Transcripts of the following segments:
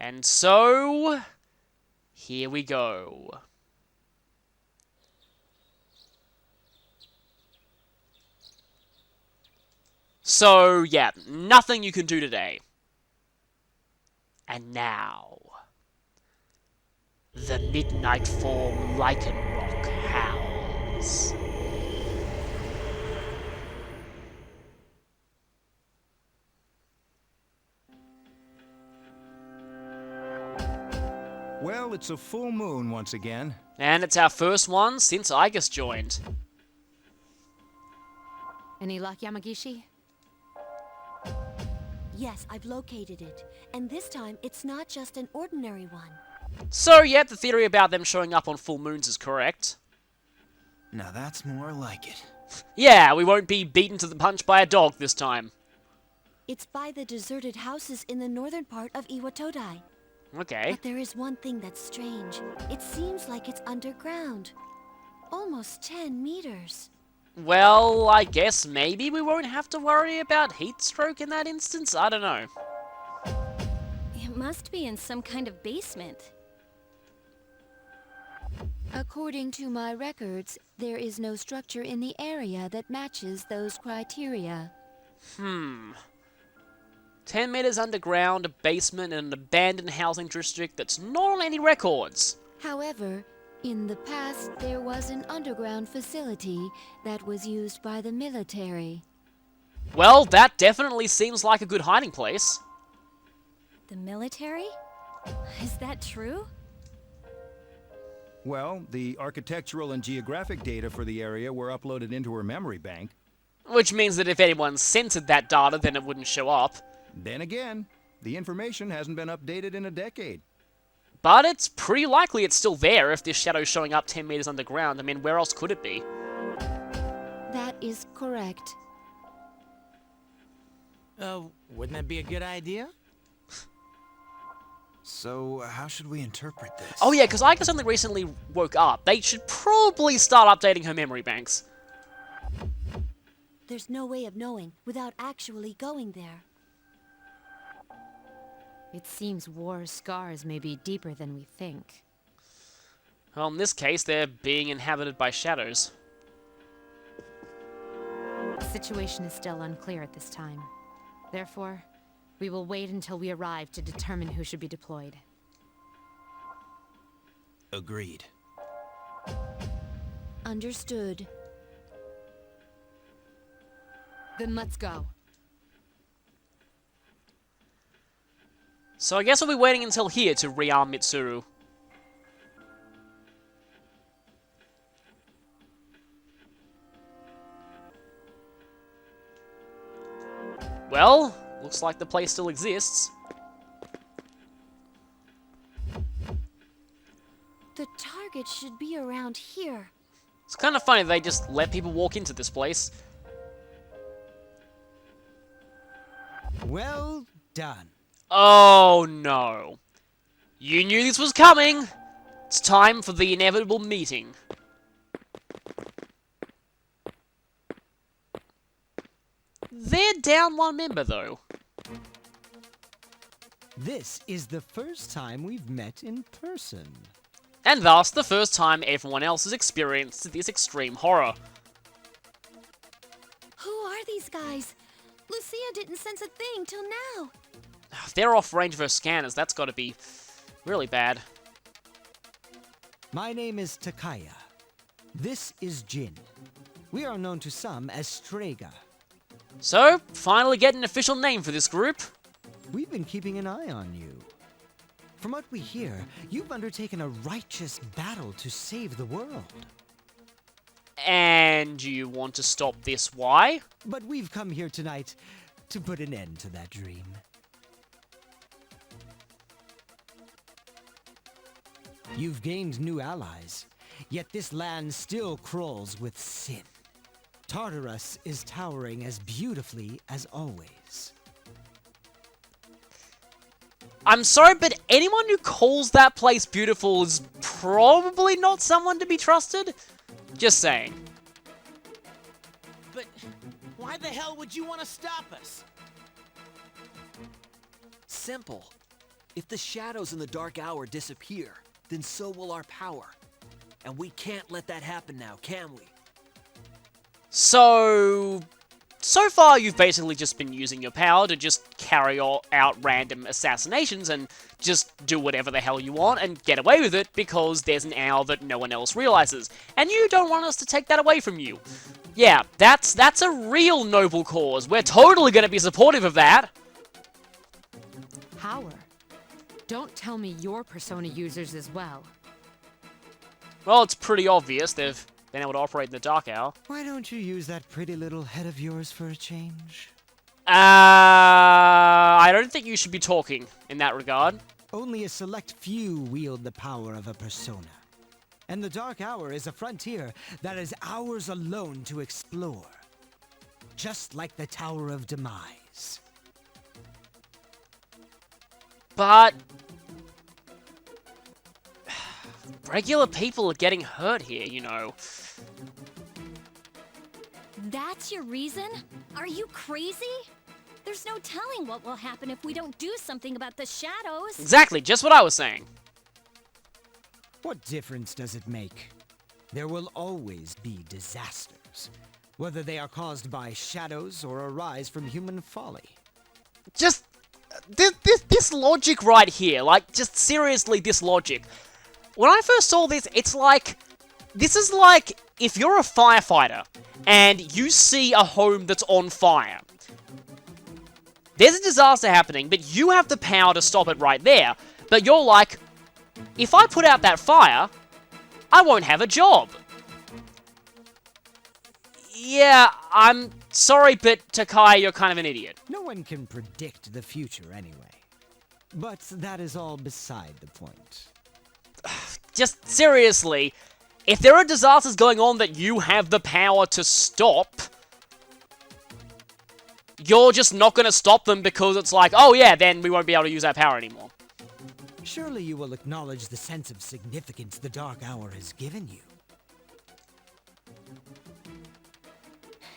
And so, here we go. So, yeah, nothing you can do today. And now, the midnight form Lycanroc howls. Well, it's a full moon once again. And it's our first one since Igus joined. Any luck, Yamagishi? Yes, I've located it. And this time, it's not just an ordinary one. So, yeah, the theory about them showing up on full moons is correct. Now that's more like it. Yeah, we won't be beaten to the punch by a dog this time. It's by the deserted houses in the northern part of Iwatodai. Okay. But there is one thing that's strange. It seems like it's underground. Almost 10 meters. Well, I guess maybe we won't have to worry about heat stroke in that instance? I don't know. It must be in some kind of basement. According to my records, there is no structure in the area that matches those criteria. 10 meters underground, a basement, and an abandoned housing district that's not on any records. However, in the past, there was an underground facility that was used by the military. Well, that definitely seems like a good hiding place. The military? Is that true? Well, the architectural and geographic data for the area were uploaded into her memory bank. Which means that if anyone censored that data, then it wouldn't show up. Then again, the information hasn't been updated in a decade. But it's pretty likely it's still there if this shadow's showing up 10 meters underground. I mean, where else could it be? That is correct. Wouldn't that be a good idea? So, how should we interpret this? Oh yeah, because Igus only recently woke up. They should probably start updating her memory banks. There's no way of knowing without actually going there. It seems war scars may be deeper than we think. Well, in this case, they're being inhabited by shadows. The situation is still unclear at this time. Therefore, we will wait until we arrive to determine who should be deployed. Agreed. Understood. Then let's go. So I guess we'll be waiting until here to rearm Mitsuru. Well, looks like the place still exists. The target should be around here. It's kind of funny they just let people walk into this place. Well done. Oh no. You knew this was coming! It's time for the inevitable meeting. They're down one member though. This is the first time we've met in person. And thus, the first time everyone else has experienced this extreme horror. Who are these guys? Lucia didn't sense a thing till now. If they're off range of her scanners, that's gotta be really bad. My name is Takaya. This is Jin. We are known to some as Strega. So, finally get an official name for this group. We've been keeping an eye on you. From what we hear, you've undertaken a righteous battle to save the world. And you want to stop this, why? But we've come here tonight to put an end to that dream. You've gained new allies, yet this land still crawls with sin. Tartarus is towering as beautifully as always. I'm sorry, but anyone who calls that place beautiful is probably not someone to be trusted. Just saying. But why the hell would you want to stop us? Simple. If the shadows in the Dark Hour disappear, then so will our power. And we can't let that happen now, can we? So far you've basically just been using your power to just carry out random assassinations and just do whatever the hell you want and get away with it because there's an hour that no one else realizes. And you don't want us to take that away from you. Yeah, that's a real noble cause. We're totally going to be supportive of that. Power? Don't tell me you're Persona users as well. Well, it's pretty obvious they've been able to operate in the Dark Hour. Why don't you use that pretty little head of yours for a change? I don't think you should be talking in that regard. Only a select few wield the power of a persona. And the Dark Hour is a frontier that is ours alone to explore. Just like the Tower of Demise. But regular people are getting hurt here, you know. That's your reason? Are you crazy? There's no telling what will happen if we don't do something about the shadows. Exactly, just what I was saying. What difference does it make? There will always be disasters, whether they are caused by shadows or arise from human folly. Just this logic right here, like, just seriously, this logic. When I first saw this, this is like if you're a firefighter and you see a home that's on fire. There's a disaster happening, but you have the power to stop it right there. But you're like, if I put out that fire, I won't have a job. Yeah, I'm sorry, but Takai, you're kind of an idiot. No one can predict the future anyway. But that is all beside the point. Just seriously, if there are disasters going on that you have the power to stop, you're just not going to stop them because it's like, oh yeah, then we won't be able to use that power anymore. Surely you will acknowledge the sense of significance the Dark Hour has given you.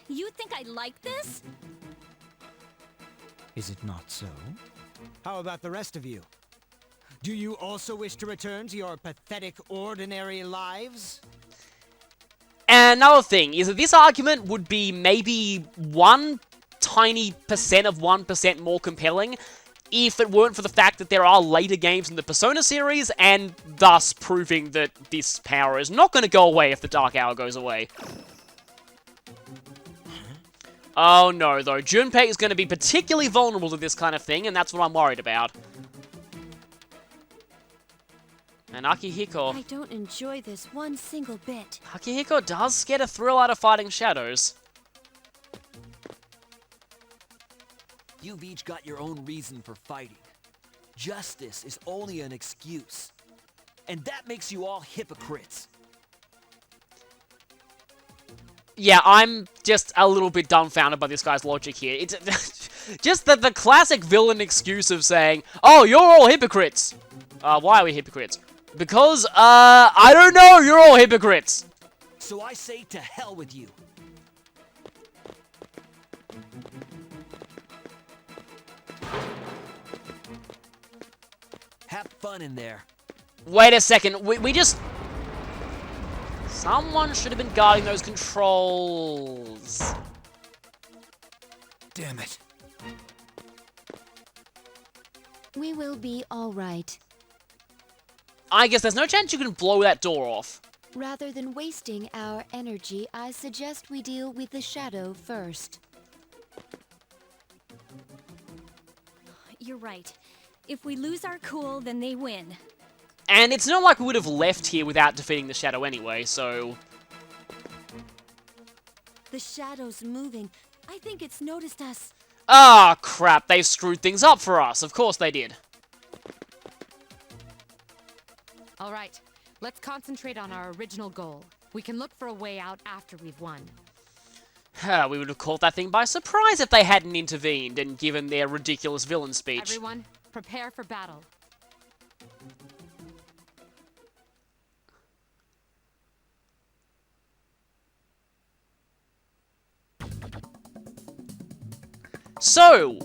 You think I like this? Is it not so? How about the rest of you? Do you also wish to return to your pathetic, ordinary lives? And another thing is that this argument would be maybe one tiny percent of 1% more compelling if it weren't for the fact that there are later games in the Persona series, and thus proving that this power is not going to go away if the Dark Hour goes away. Oh no, though. Junpei is going to be particularly vulnerable to this kind of thing, and that's what I'm worried about. And Akihiko... I don't enjoy this one single bit. Akihiko does get a thrill out of fighting shadows. You've each got your own reason for fighting. Justice is only an excuse. And that makes you all hypocrites. Yeah, I'm just a little bit dumbfounded by this guy's logic here. It's just the classic villain excuse of saying, oh, you're all hypocrites. Why are we hypocrites? Because, I don't know, you're all hypocrites. So I say to hell with you. Have fun in there. Wait a second, we just... Someone should have been guarding those controls. Damn it. We will be all right. I guess there's no chance you can blow that door off. Rather than wasting our energy, I suggest we deal with the shadow first. You're right. If we lose our cool, then they win. And it's not like we would have left here without defeating the shadow anyway, so... The shadow's moving. I think it's noticed us. Ah, crap, they screwed things up for us. Of course they did. All right, let's concentrate on our original goal. We can look for a way out after we've won. We would have caught that thing by surprise if they hadn't intervened and given their ridiculous villain speech. Everyone, prepare for battle. So,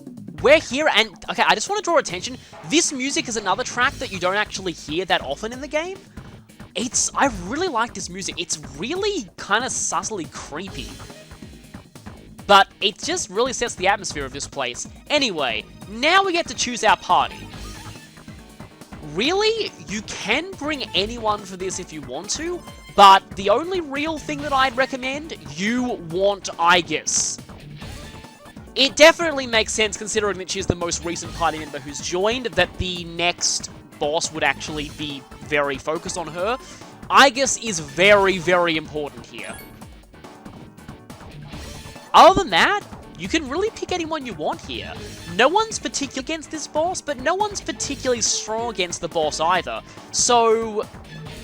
we're here, and okay, I just want to draw attention. This music is another track that you don't actually hear that often in the game. I really like this music. It's really kind of subtly creepy. But it just really sets the atmosphere of this place. Anyway, now we get to choose our party. Really, you can bring anyone for this if you want to, but the only real thing that I'd recommend, you want Aegis. It definitely makes sense, considering that she's the most recent party member who's joined, that the next boss would actually be very focused on her. Aegis is very, very important here. Other than that, you can really pick anyone you want here. No one's particularly against this boss, but no one's particularly strong against the boss either. So,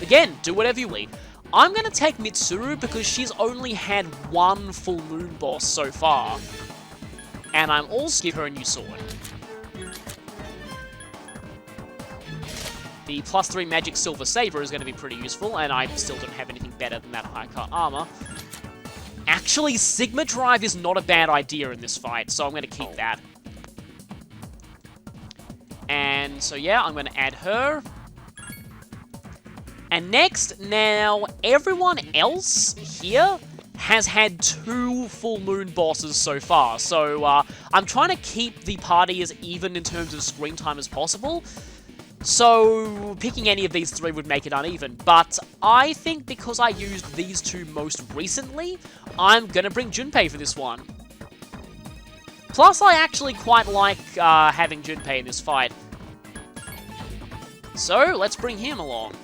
again, do whatever you want. I'm going to take Mitsuru because she's only had one full moon boss so far. And I'm also give her a new sword. The +3 magic silver saber is going to be pretty useful, and I still don't have anything better than that high cut armor. Actually, Sigma Drive is not a bad idea in this fight, so I'm going to keep that. And so yeah, I'm going to add her. And next, now, everyone else here has had 2 full moon bosses so far, so I'm trying to keep the party as even in terms of screen time as possible. So, picking any of these 3 would make it uneven, but I think because I used these 2 most recently, I'm gonna bring Junpei for this one. Plus, I actually quite like having Junpei in this fight. So, let's bring him along.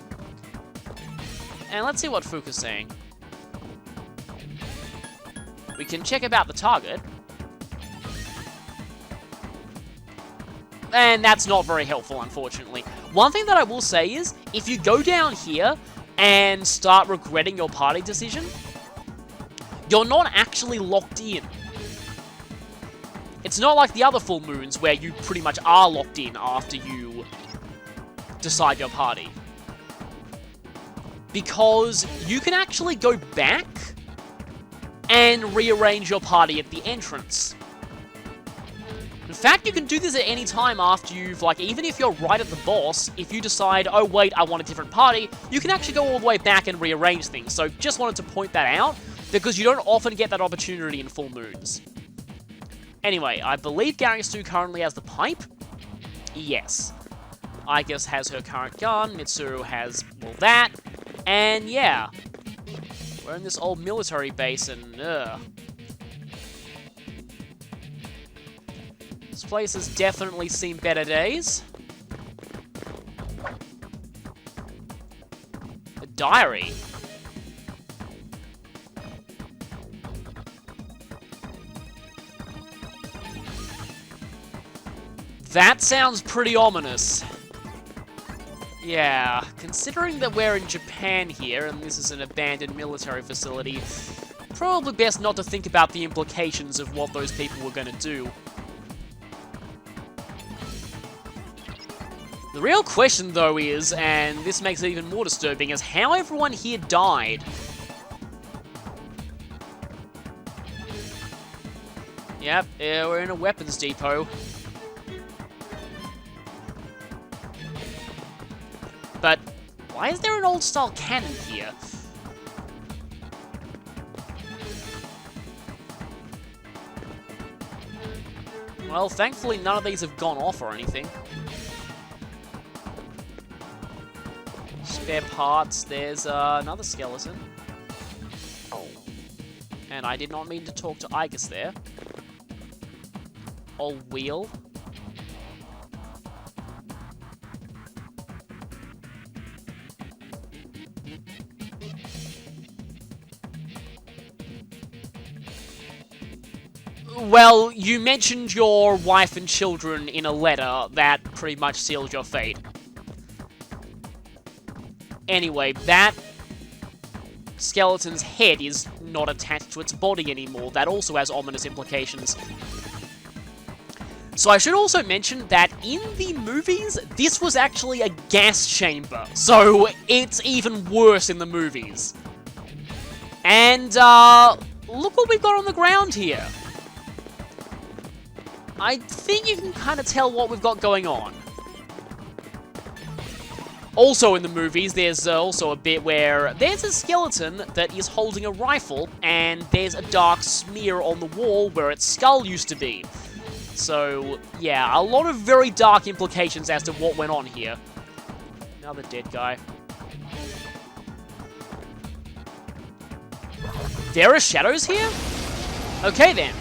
And let's see what Fuka's saying. We can check about the target. And that's not very helpful, unfortunately. One thing that I will say is, if you go down here and start regretting your party decision, you're not actually locked in. It's not like the other full moons where you pretty much are locked in after you decide your party. Because you can actually go back and rearrange your party at the entrance. In fact, you can do this at any time after you've, like, even if you're right at the boss, if you decide, oh wait, I want a different party, you can actually go all the way back and rearrange things. So just wanted to point that out, because you don't often get that opportunity in full moons. Anyway, I believe Garistu currently has the pipe. Yes. Aegis has her current gun, Mitsuru has, well, that. And yeah, we're in this old military base and, this place has definitely seen better days. A diary. That sounds pretty ominous. Yeah, considering that we're in Japan here, and this is an abandoned military facility, probably best not to think about the implications of what those people were going to do. The real question, though, is, and this makes it even more disturbing, is how everyone here died. Yep, yeah, we're in a weapons depot. But why is there an old-style cannon here? Well, thankfully none of these have gone off or anything. Spare parts, there's another skeleton. And I did not mean to talk to Aegis there. Old wheel. Well, you mentioned your wife and children in a letter that pretty much sealed your fate. Anyway, that skeleton's head is not attached to its body anymore. That also has ominous implications. So I should also mention that in the movies, this was actually a gas chamber. So it's even worse in the movies. And, look what we've got on the ground here. I think you can kind of tell what we've got going on. Also in the movies, there's also a bit where there's a skeleton that is holding a rifle, and there's a dark smear on the wall where its skull used to be. So, yeah, a lot of very dark implications as to what went on here. Another dead guy. There are shadows here? Okay then.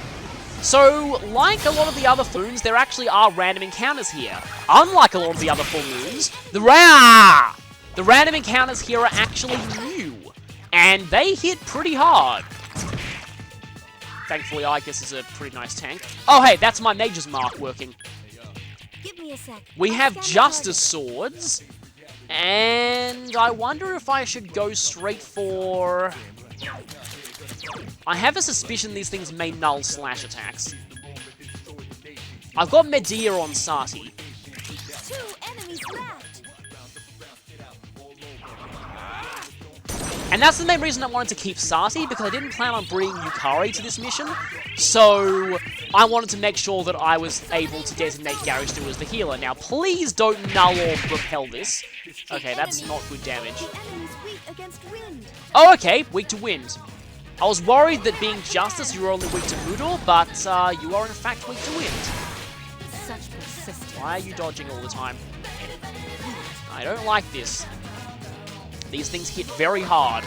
So, like a lot of the other full moons, there actually are random encounters here. Unlike a lot of the other full moons, the random encounters here are actually new. And they hit pretty hard. Thankfully, Igus is a pretty nice tank. Oh hey, that's my Mage's Mark working. Give me a sec. We have Justice Swords. And I wonder if I should go straight for... I have a suspicion these things may null slash attacks. I've got Medea on Sati. 2 enemies left. And that's the main reason I wanted to keep Sati, because I didn't plan on bringing Yukari to this mission. So I wanted to make sure that I was able to designate Garistu as the healer. Now, please don't null or repel this. Okay, that's not good damage. The enemy's weak against wind. Oh, okay, weak to wind. I was worried that being Justice, you were only weak to Mudor, but you are in fact weak to wind. Such persistence. Why are you dodging all the time? I don't like this. These things hit very hard.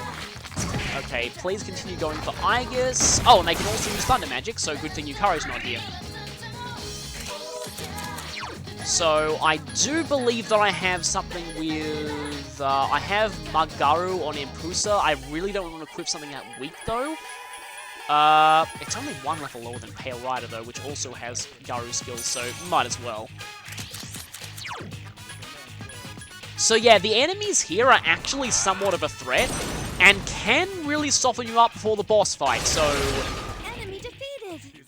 Okay, please continue going for Igus. Oh, and they can also use Thunder Magic, so good thing Yukari's not here. So, I do believe that I have something with... I have Magaru on Impusa. I really don't want to equip something that weak, though. It's only one level lower than Pale Rider, though, which also has Garu skills, so might as well. So yeah, the enemies here are actually somewhat of a threat, and can really soften you up before the boss fight, so... Enemy defeated.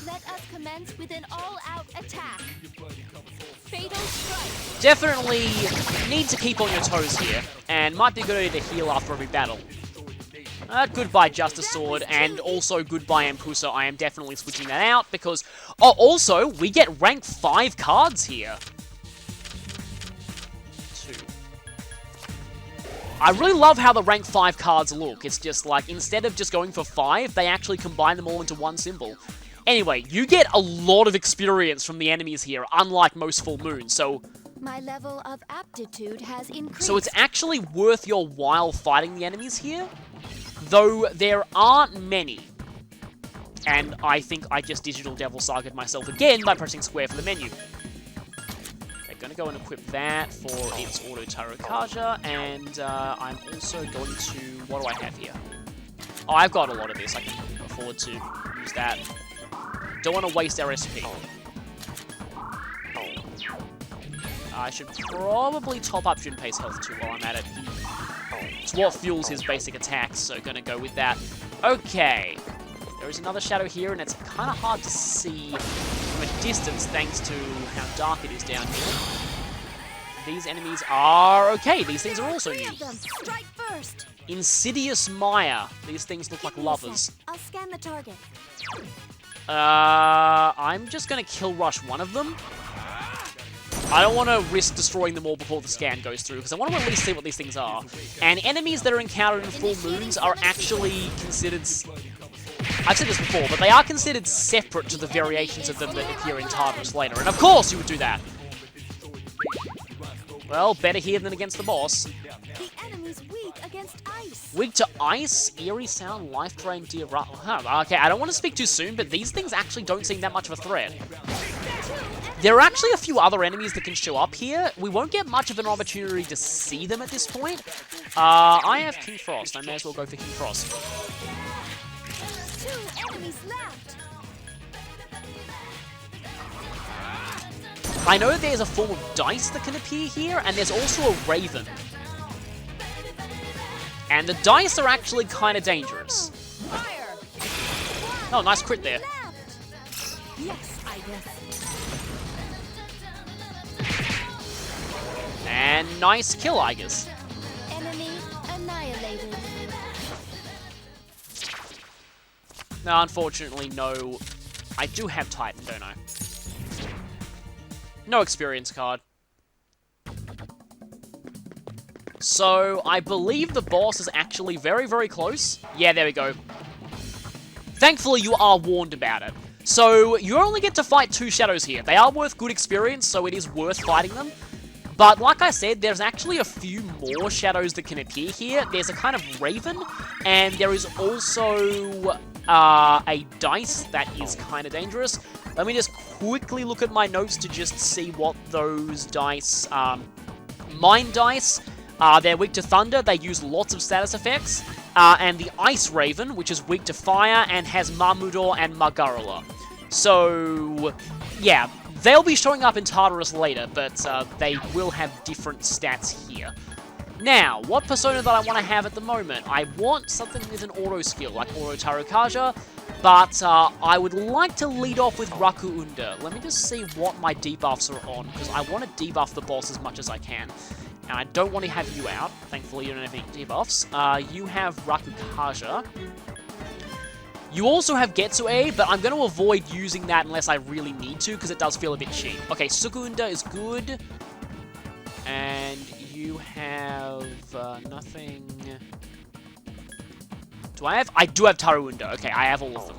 Let us commence with an all-out attack. Fatal strike. Definitely need to keep on your toes here, and might be a good idea to heal after every battle. Goodbye Justice Sword, and also goodbye Ampusa. I am definitely switching that out, because... Oh, also, we get rank 5 cards here. 2. I really love how the rank 5 cards look. It's just like, instead of just going for 5, they actually combine them all into one symbol. Anyway, you get a lot of experience from the enemies here, unlike most full moons, so... My level of aptitude has increased. So it's actually worth your while fighting the enemies here, though there aren't many. And I think I just Digital Devil Saga'd myself again by pressing square for the menu. Okay, gonna go and equip that for its Auto Tarokaja, and I'm also going to... What do I have here? Oh, I've got a lot of this. I can afford to use that. Don't want to waste RSP. I should probably top up Junpei's health too while I'm at it. It's what fuels his basic attacks, so gonna go with that. Okay. There is another shadow here, and it's kind of hard to see from a distance thanks to how dark it is down here. These enemies are... Okay, these things are also new. Strike first. Insidious Maya. These things look like lovers. I'll scan the target. I'm just gonna kill rush one of them. I don't want to risk destroying them all before the scan goes through, because I want to at least see what these things are. And enemies that are encountered in full moons are actually considered... I've said this before, but they are considered separate to the variations of them that appear in Tartarus later. And of course you would do that! Well, better here than against the boss. The enemy's weak against ice. Weak to ice, eerie sound, life drain, dear... Okay, I don't want to speak too soon, but these things actually don't seem that much of a threat. There are actually a few other enemies that can show up here. We won't get much of an opportunity to see them at this point. I have King Frost. I may as well go for King Frost. 2 enemies left. I know there's a form of dice that can appear here, and there's also a raven. And the dice are actually kind of dangerous. Fire. Oh, nice crit there. Yes, I guess. And nice kill, I guess. Enemy annihilated. No, unfortunately, no I do have Titan, don't I? No experience card. So, I believe the boss is actually very, very close. Yeah, there we go. Thankfully, you are warned about it. So, you only get to fight 2 shadows here. They are worth good experience, so it is worth fighting them. But, like I said, there's actually a few more shadows that can appear here. There's a kind of raven, and there is also a dice that is kind of dangerous. Let me just quickly look at my notes to just see what those dice... Mine dice, they're weak to thunder, they use lots of status effects. And the Ice Raven, which is weak to fire, and has Marmudor and Margarula. So, yeah, they'll be showing up in Tartarus later, but they will have different stats here. Now, what persona that I want to have at the moment? I want something with an auto skill, like Auto Tarukaja, but I would like to lead off with Raku Unda. Let me just see what my debuffs are on, because I want to debuff the boss as much as I can. And I don't want to have you out. Thankfully, you don't have any debuffs. You have Rakukaja. You also have Getsue, but I'm going to avoid using that unless I really need to, because it does feel a bit cheap. Okay, Sukunda is good. And you have nothing... Do I have? I do have Taruunda. Okay, I have all of them.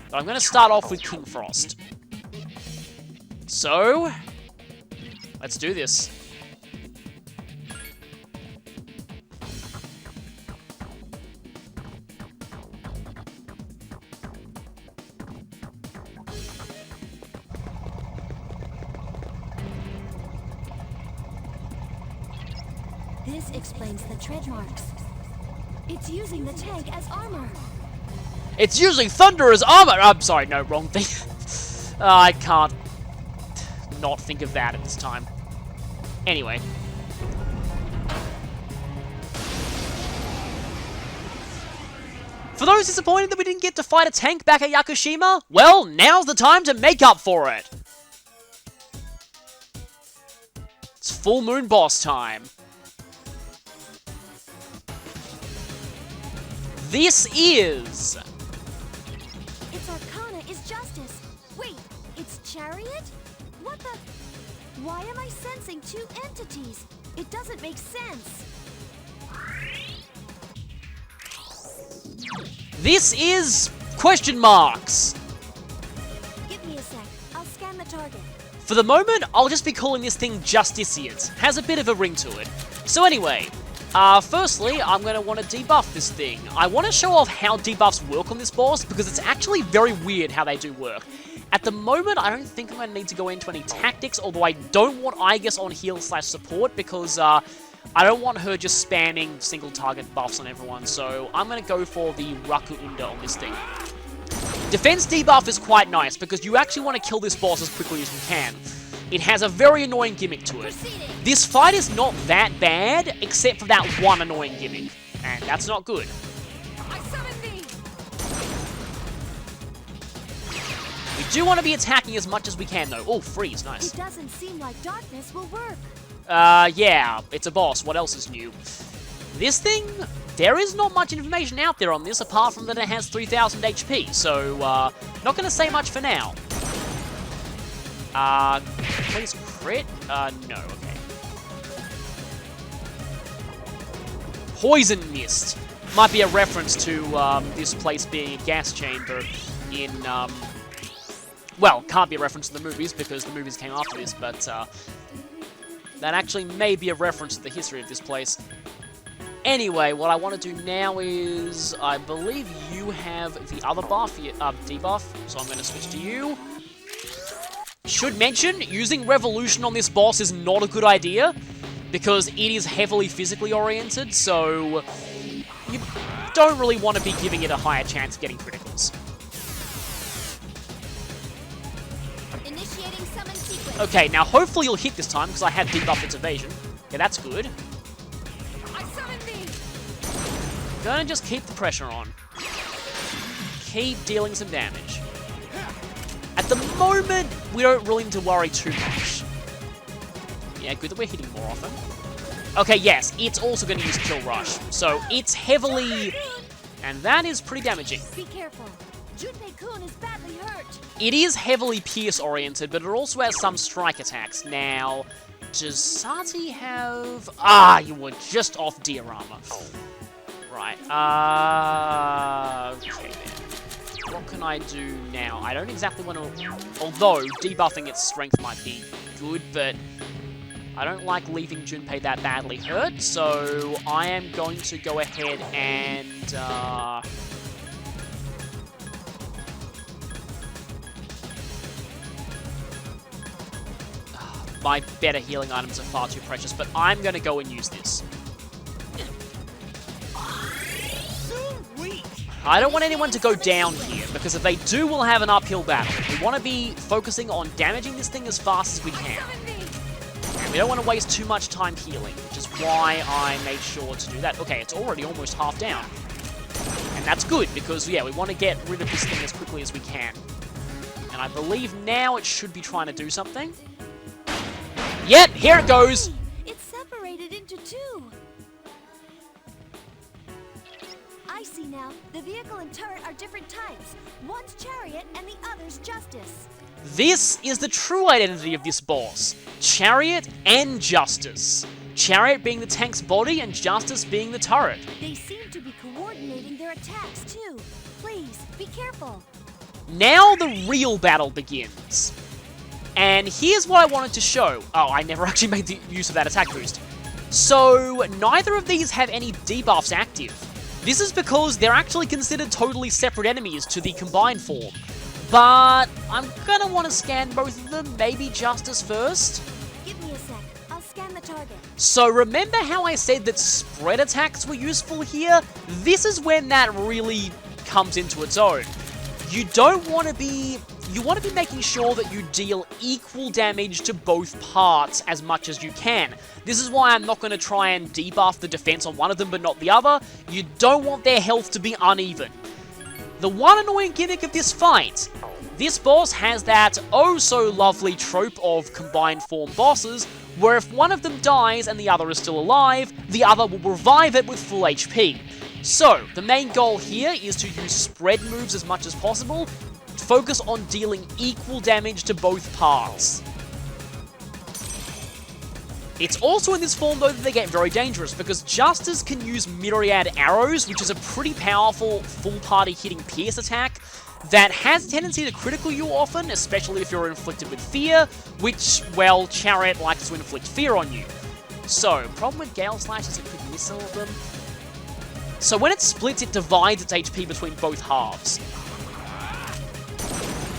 But I'm going to start off with King Frost. So, let's do this. This explains the tread marks. It's using the tank as armor. It's using thunder as armor! I'm sorry, no, wrong thing. I can't not think of that at this time. Anyway. For those disappointed that we didn't get to fight a tank back at Yakushima, well, now's the time to make up for it. It's full moon boss time. This is... Its arcana is justice. Wait, it's Chariot? What the... Why am I sensing 2 entities? It doesn't make sense. This is... question marks. Give me a sec. I'll scan the target. For the moment, I'll just be calling this thing Justiciot. Has a bit of a ring to it. So anyway, firstly, I'm going to want to debuff this thing. I want to show off how debuffs work on this boss, because it's actually very weird how they do work. At the moment, I don't think I'm going to need to go into any tactics, although I don't want Aegis on heal/support, because I don't want her just spamming single target buffs on everyone, so I'm going to go for the Raku Unda on this thing. Defense debuff is quite nice, because you actually want to kill this boss as quickly as you can. It has a very annoying gimmick to it. This fight is not that bad, except for that one annoying gimmick, and that's not good. I summon thee! We do want to be attacking as much as we can, though. Oh, freeze, nice. It doesn't seem like darkness will work. Yeah, it's a boss. What else is new? This thing, there is not much information out there on this, apart from that it has 3000 HP, so, not gonna say much for now. Please crit? No, okay. Poison Mist. Might be a reference to, this place being a gas chamber in, well, can't be a reference to the movies, because the movies came after this, but, that actually may be a reference to the history of this place. Anyway, what I want to do now is, I believe you have the other buff, debuff, so I'm going to switch to you. Should mention, using Revolution on this boss is not a good idea, because it is heavily physically oriented, so you don't really want to be giving it a higher chance of getting criticals. Initiating summon sequence. Okay, now hopefully you'll hit this time, because I have debuffed its evasion. Okay, that's good. I summon thee! Gonna just keep the pressure on. Keep dealing some damage. At the moment, we don't really need to worry too much. Yeah, good that we're hitting more often. Okay, yes, it's also going to use Kill Rush. So, it's heavily And that is pretty damaging. Be careful. Junpei-kun is badly hurt. It is heavily pierce-oriented, but it also has some strike attacks. Now, does Sati have... Ah, you were just off diorama. Right, okay then. What can I do now? I don't exactly want to... Although, debuffing its strength might be good, but... I don't like leaving Junpei that badly hurt, so I am going to go ahead and... My better healing items are far too precious, but I'm going to go and use this. I don't want anyone to go down here, because if they do, we'll have an uphill battle. We want to be focusing on damaging this thing as fast as we can. And we don't want to waste too much time healing, which is why I made sure to do that. Okay, it's already almost half down. And that's good, because, yeah, we want to get rid of this thing as quickly as we can. And I believe now it should be trying to do something. Yep, here it goes! Hey, it's separated into two. I see now. The vehicle and turret are different types. One's Chariot and the other's Justice. This is the true identity of this boss. Chariot and Justice. Chariot being the tank's body and Justice being the turret. They seem to be coordinating their attacks too. Please, be careful. Now the real battle begins. And here's what I wanted to show. Oh, I never actually made the use of that attack boost. So, neither of these have any debuffs active. This is because they're actually considered totally separate enemies to the combined form. But I'm gonna want to scan both of them, maybe Justice first. Give me a sec. I'll scan the target. So remember how I said that spread attacks were useful here? This is when that really comes into its own. You want to be making sure that you deal equal damage to both parts as much as you can. This is why I'm not going to try and debuff the defense on one of them but not the other. You don't want their health to be uneven. The one annoying gimmick of this fight, this boss has that oh so lovely trope of combined form bosses, where if one of them dies and the other is still alive, the other will revive it with full HP. So, the main goal here is to use spread moves as much as possible, focus on dealing equal damage to both parts. It's also in this form, though, that they get very dangerous, because Justice can use Myriad Arrows, which is a pretty powerful, full-party hitting pierce attack that has a tendency to critical you often, especially if you're inflicted with fear, which, well, Chariot likes to inflict fear on you. So, problem with Gale Slash is it could miss all of them. So when it splits, it divides its HP between both halves.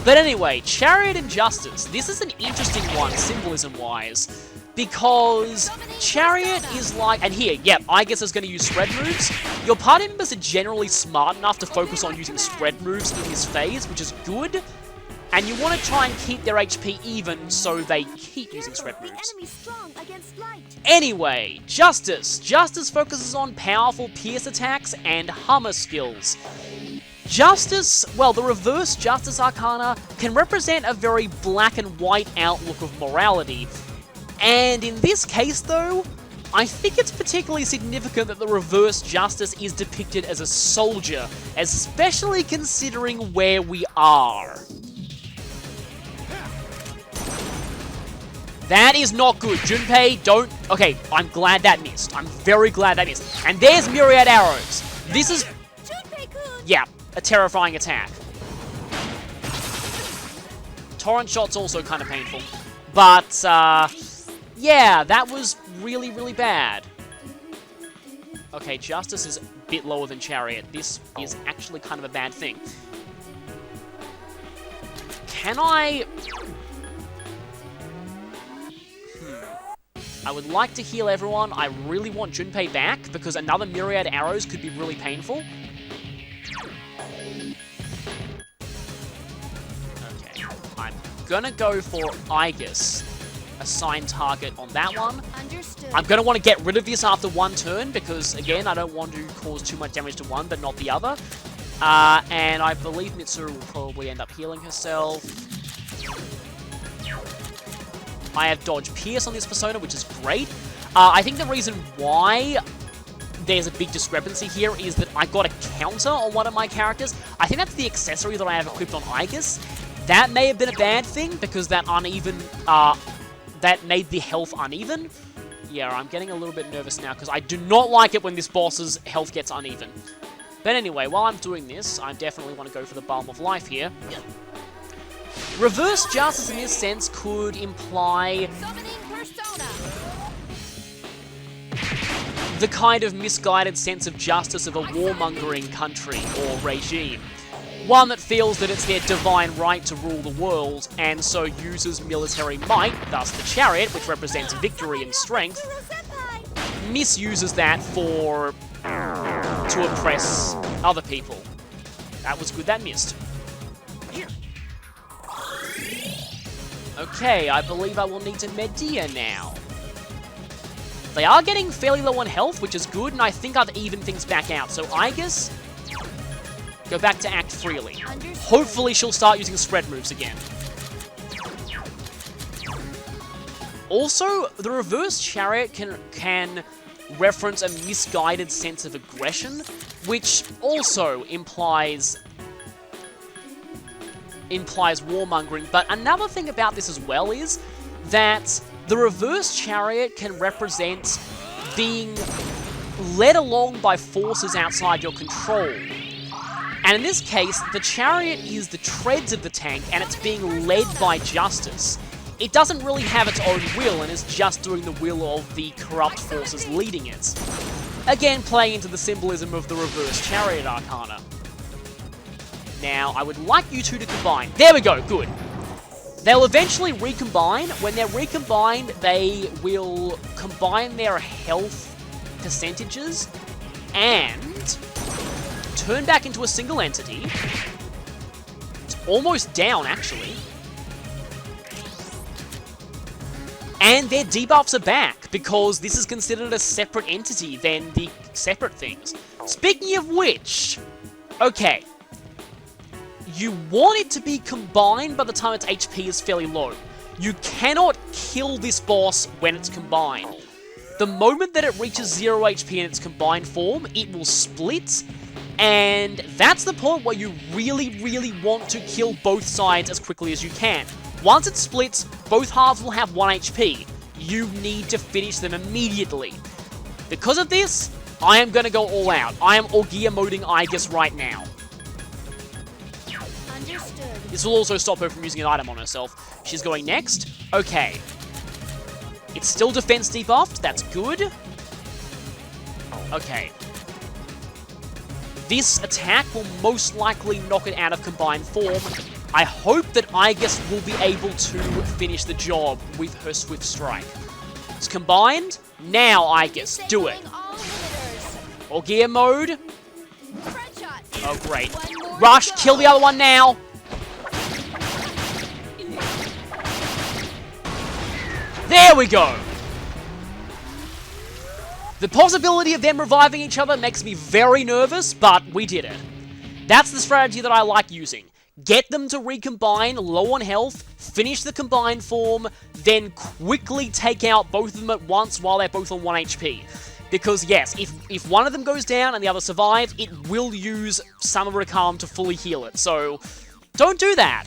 But anyway, Chariot and Justice. This is an interesting one, symbolism-wise. Because Chariot is like... And here, yep, I guess is going to use spread moves. Your party members are generally smart enough to focus on using spread moves in this phase, which is good. And you want to try and keep their HP even so they keep using spread moves. The enemy's strong against light. Anyway, Justice. Justice focuses on powerful pierce attacks and Hummer skills. Justice, well, the reverse Justice Arcana can represent a very black and white outlook of morality. And in this case, though, I think it's particularly significant that the reverse Justice is depicted as a soldier, especially considering where we are. That is not good. Junpei, don't... Okay, I'm glad that missed. I'm very glad that missed. And there's Myriad Arrows. This is... Yeah, a terrifying attack. Torrent Shot's also kind of painful. But, yeah, that was really, really bad. Okay, Justice is a bit lower than Chariot. This is actually kind of a bad thing. Can I... I would like to heal everyone. I really want Junpei back, because another Myriad Arrows could be really painful. Okay, I'm gonna go for Aegis. Assign target on that one. Understood. I'm gonna want to get rid of this after one turn, because, again, I don't want to cause too much damage to one, but not the other. And I believe Mitsuru will probably end up healing herself. I have Dodge Pierce on this persona, which is great. I think the reason why there's a big discrepancy here is that I got a counter on one of my characters. I think that's the accessory that I have equipped on Aegis. That may have been a bad thing, because that that made the health uneven. Yeah, I'm getting a little bit nervous now, because I do not like it when this boss's health gets uneven. But anyway, while I'm doing this, I definitely want to go for the Balm of Life here. Reverse justice in this sense could imply the kind of misguided sense of justice of a warmongering country or regime. One that feels that it's their divine right to rule the world, and so uses military might, thus the Chariot, which represents victory and strength, misuses that to oppress other people. That was good, that missed. Okay, I believe I will need to Medea now. They are getting fairly low on health, which is good, and I think I've evened things back out. So Aegis, go back to act freely. Hopefully she'll start using spread moves again. Also, the reverse Chariot can reference a misguided sense of aggression, which also implies warmongering. But another thing about this as well is that the reverse Chariot can represent being led along by forces outside your control. And in this case, the Chariot is the treads of the tank, and it's being led by justice. It doesn't really have its own will, and is just doing the will of the corrupt forces leading it. Again, playing into the symbolism of the reverse Chariot Arcana. Now, I would like you two to combine. There we go, good. They'll eventually recombine. When they're recombined, they will combine their health percentages and turn back into a single entity. It's almost down, actually. And their debuffs are back, because this is considered a separate entity than the separate things. Speaking of which, okay. You want it to be combined by the time its HP is fairly low. You cannot kill this boss when it's combined. The moment that it reaches 0 HP in its combined form, it will split, and that's the point where you really, really want to kill both sides as quickly as you can. Once it splits, both halves will have 1 HP. You need to finish them immediately. Because of this, I am going to go all out. I am Orgia moding Aegis right now. This will also stop her from using an item on herself. She's going next. Okay. It's still defense debuffed. That's good. Okay. This attack will most likely knock it out of combined form. I hope that Aegis will be able to finish the job with her Swift Strike. It's combined. Now, Aegis, do it. Orgia mode. Oh, great. Rush, kill the other one now. There we go! The possibility of them reviving each other makes me very nervous, but we did it. That's the strategy that I like using. Get them to recombine, low on health, finish the combined form, then quickly take out both of them at once while they're both on 1 HP. Because yes, if one of them goes down and the other survives, it will use Summer Calm to fully heal it, so don't do that.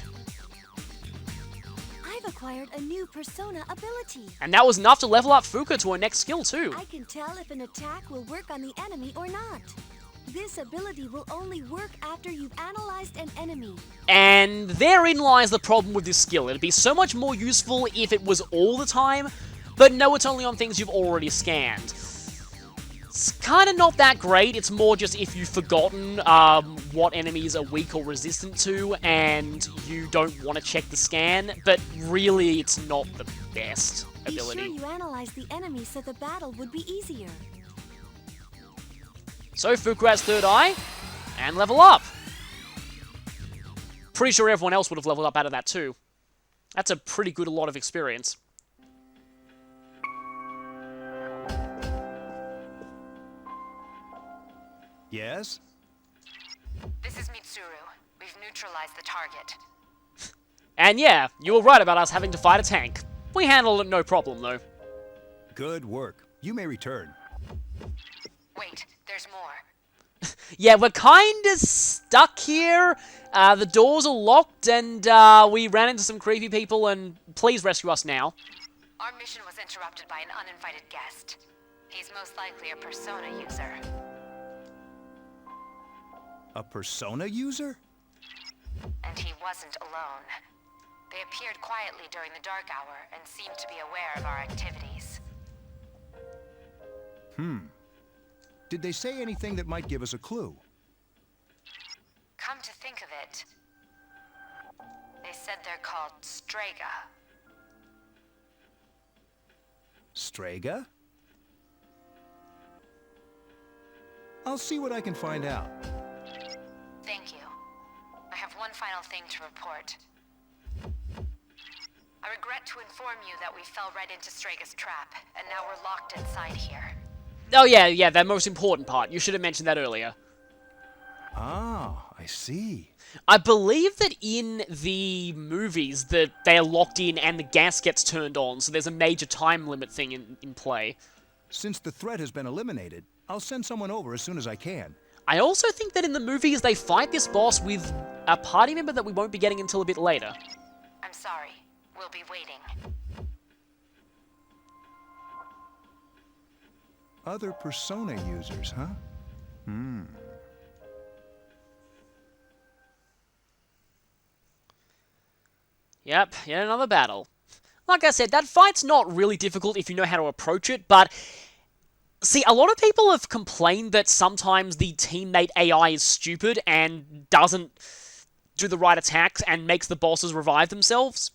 Acquired a new persona ability. And that was enough to level up Fuka to her next skill too. I can tell if an attack will work on the enemy or not. This ability will only work after you've analyzed an enemy. And therein lies the problem with this skill. It'd be so much more useful if it was all the time, but no, it's only on things you've already scanned. It's kind of not that great. It's more just if you've forgotten what enemies are weak or resistant to, and you don't want to check the scan, but really it's not the best ability. Be sure you analyze the enemy so the battle would be easier. So Fuku has third eye, and level up. Pretty sure everyone else would have leveled up out of that too. That's a pretty good lot of experience. Yes? This is Mitsuru. We've neutralized the target. And yeah, you were right about us having to fight a tank. We handled it no problem, though. Good work. You may return. Wait, There's more. Yeah, we're kinda stuck here. The doors are locked, and we ran into some creepy people, and please rescue us now. Our mission was interrupted by an uninvited guest. He's most likely a Persona user. A Persona user? And he wasn't alone. They appeared quietly during the dark hour and seemed to be aware of our activities. Did they say anything that might give us a clue? Come to think of it, they said they're called Strega. Strega? I'll see what I can find out. Thank you. I have one final thing to report. I regret to inform you that we fell right into Strega's trap, and now we're locked inside here. Oh yeah, that most important part. You should have mentioned that earlier. Ah, I see. I believe that in the movies that they are locked in and the gas gets turned on, so there's a major time limit thing in play. Since the threat has been eliminated, I'll send someone over as soon as I can. I also think that in the movies they fight this boss with a party member that we won't be getting until a bit later. I'm sorry. We'll be waiting. Other Persona users, huh? Yep, yet another battle. Like I said, that fight's not really difficult if you know how to approach it, but... See, a lot of people have complained that sometimes the teammate AI is stupid and doesn't do the right attacks and makes the bosses revive themselves.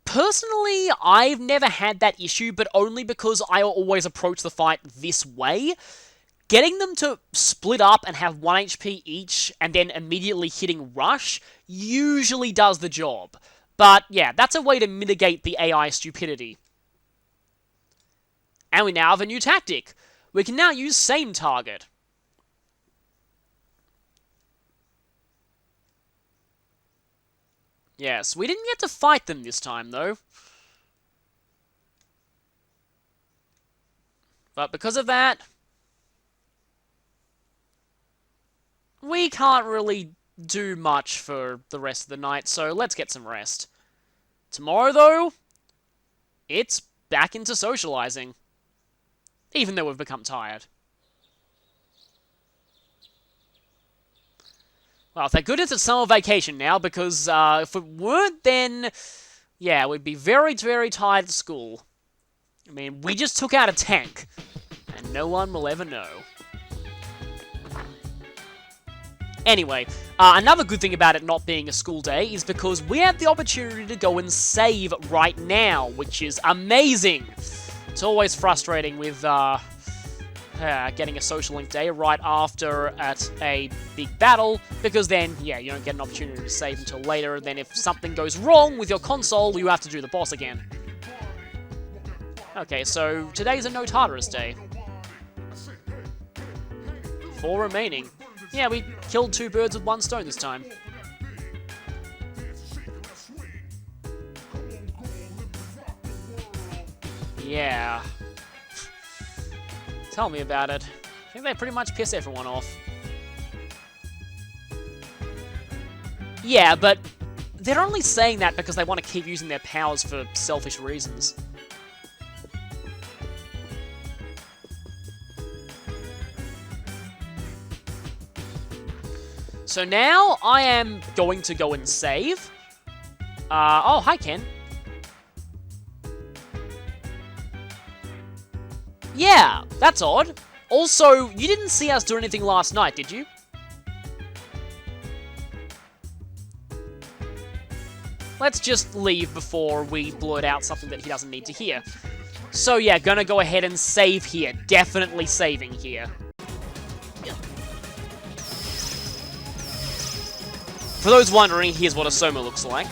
Personally, I've never had that issue, but only because I always approach the fight this way. Getting them to split up and have 1 HP each and then immediately hitting rush usually does the job. But yeah, that's a way to mitigate the AI stupidity. And we now have a new tactic. We can now use same target. Yes, we didn't get to fight them this time, though. But because of that, we can't really do much for the rest of the night, so let's get some rest. Tomorrow, though, it's back into socializing. Even though we've become tired. Well, thank goodness it's summer vacation now, because if it weren't, then... yeah, we'd be very, very tired at school. I mean, we just took out a tank. And no one will ever know. Anyway, another good thing about it not being a school day is because we have the opportunity to go and save right now, which is amazing. It's always frustrating with getting a social link day right after at a big battle, because then, yeah, you don't get an opportunity to save until later, and then if something goes wrong with your console, you have to do the boss again. Okay, so today's a no Tartarus day. 4 remaining. Yeah, we killed 2 birds with 1 stone this time. Yeah. Tell me about it. I think they pretty much piss everyone off. Yeah, but they're only saying that because they want to keep using their powers for selfish reasons. So now I am going to go and save. Oh, hi, Ken. Yeah, that's odd. Also, you didn't see us do anything last night, did you? Let's just leave before we blurt out something that he doesn't need to hear. So yeah, gonna go ahead and save here. Definitely saving here. For those wondering, here's what a Soma looks like.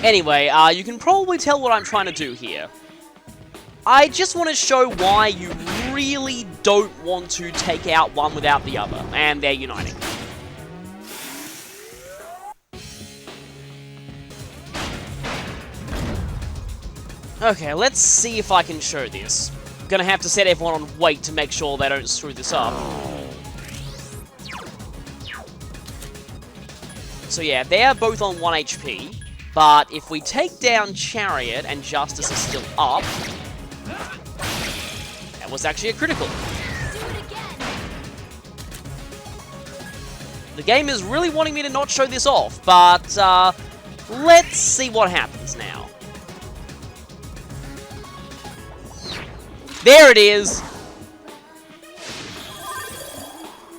Anyway, you can probably tell what I'm trying to do here. I just want to show why you really don't want to take out one without the other, and they're uniting. Okay, let's see if I can show this. I'm gonna have to set everyone on wait to make sure they don't screw this up. So yeah, they're both on 1 HP, but if we take down Chariot and Justice is still up, that was actually a critical. The game is really wanting me to not show this off, but let's see what happens now. There it is!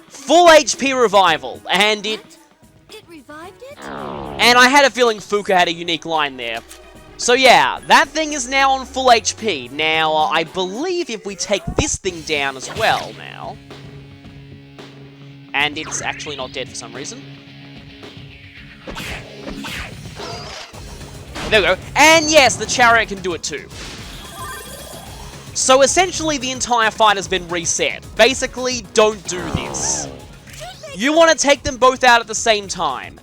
Full HP revival, and it... It revived it? And I had a feeling Fuka had a unique line there. So yeah, that thing is now on full HP. Now, I believe if we take this thing down as well now... And it's actually not dead for some reason. There we go. And yes, the Chariot can do it too. So essentially the entire fight has been reset. Basically, don't do this. You want to take them both out at the same time.